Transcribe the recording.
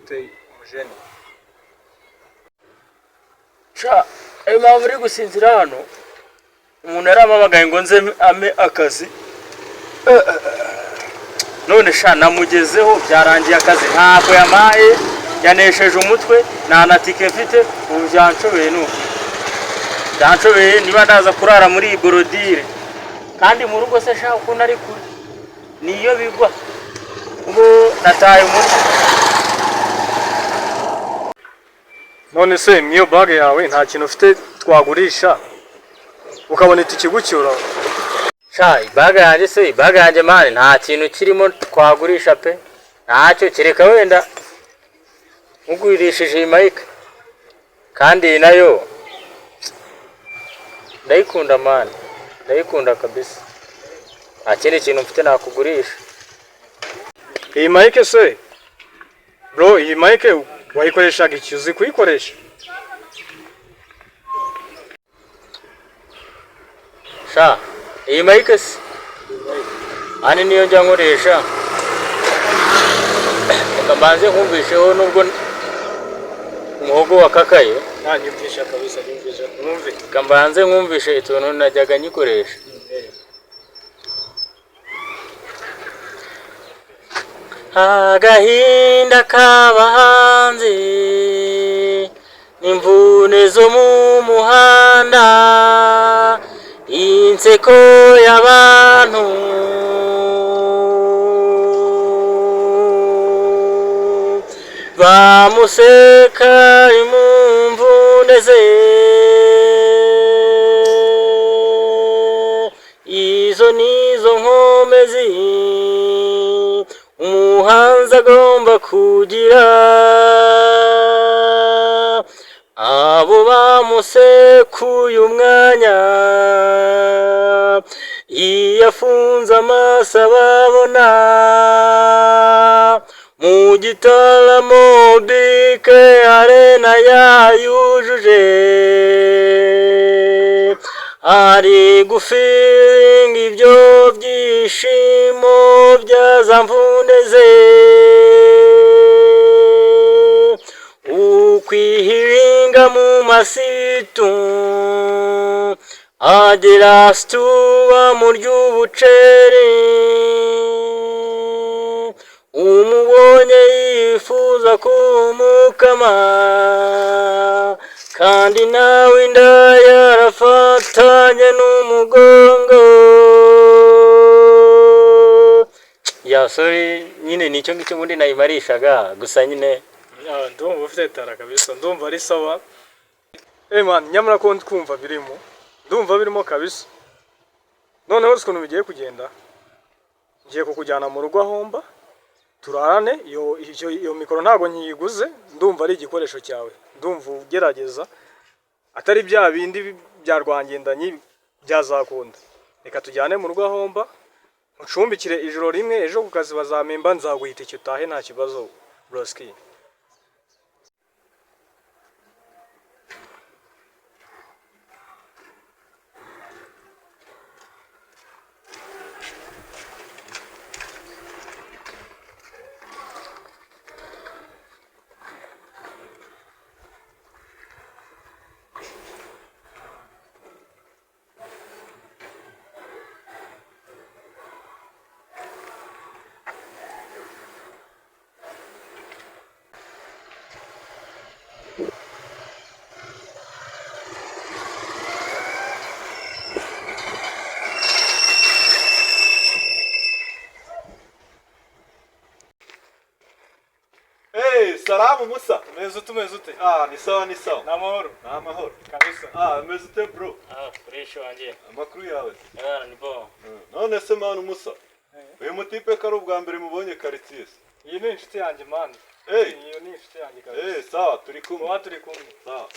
gute umujene? Sha mpamvu uri gusinzira hano umuntu yaramamagaye ngo nze ame akazi none sha namugezeho byarangiye akazi ntabwo yamaye yanesheje umutwe nta na tike mfite ubu byanshobeye nuko byanshobeye niba ndaza kurara muri borodire kandi mu rugo se sha uko nari kure niyo bigwa ngo nataye umutwe. None se miyo bag yawe nta kintu ufite twagurisha ukabona itike gucyura? Sha ibaga yanjye se ibaga yanjye mane nta kintu kirimo twagurisha pe ntacyo kireka wenda ugurishije imayika kandi nayo ndayikunda mane ndayikunda kabisa nta kindi kintu mfite nakugurisha. Iyi mayike se bro, iyi mayike wayikoreshaga iki? Uzi kuyikoresha? Sha iyi mayike se ani niyo njya nkoresha reka mbanze nkumvisheho nubwo umuhogo wakakaye Nyumvisha kabisa, nyumvisha numve. reka mbanze nkumvishe ituntu najyaga nyikoresha. Agahinda k'abahanzi n'imvune zo mu muhanda inseko y'abantu bamuseka imvune ze izo nizo nkomezi umuhanzi agomba kugira. Abo bamusekuye umwanya iyo afunze amaso ababona mu gitaramo bike arena yayujuje ari gufiringa ibyo byishimo byaza mvune ze ukwihiringa mu masitu agera situwa mu ry'ubuceri umubonye yifuza kumukama kandi nawe inda yarafatanye n'umugongo. Ya sorry nyine nicyo ngicyo ubundi nayimarishaga gusa nyine Ndumva ufite tara kabisa, ndumva ari sawa. Man, nyamara ko twumva birimo, ndumva birimo kabisa. Noneho ukuntu bigiye kugenda, ngiye kukujyana mu rugo ahomba turarane. Iyo mikoro ntago nyiguze, ndumva ari igikoresho cyawe, ndumva ugerageza atari bya bindi bya rwangendanyi byazakunda. Reka tujyane mu rugo ahomba ucumbikire ijoro rimwe, ejo ku kazi bazamemba nzaguhita icyo utahe nta kibazo broski. Salamu Musa. Meze ute? Ni sawa ni sawa. Namahoro. Namahoro. Kabisa. Meze ute bro? fresh wanjye. Amakuru yawe. Ni bo. None se manu Musa. Uyu mutipe kari ubwa mbere mubonye quartier. Iyi ni inshuti yanjye man. Iyo ni inshuti yanjye kabisa. Sawa turi kumwe. Turi kumwe. Sawa.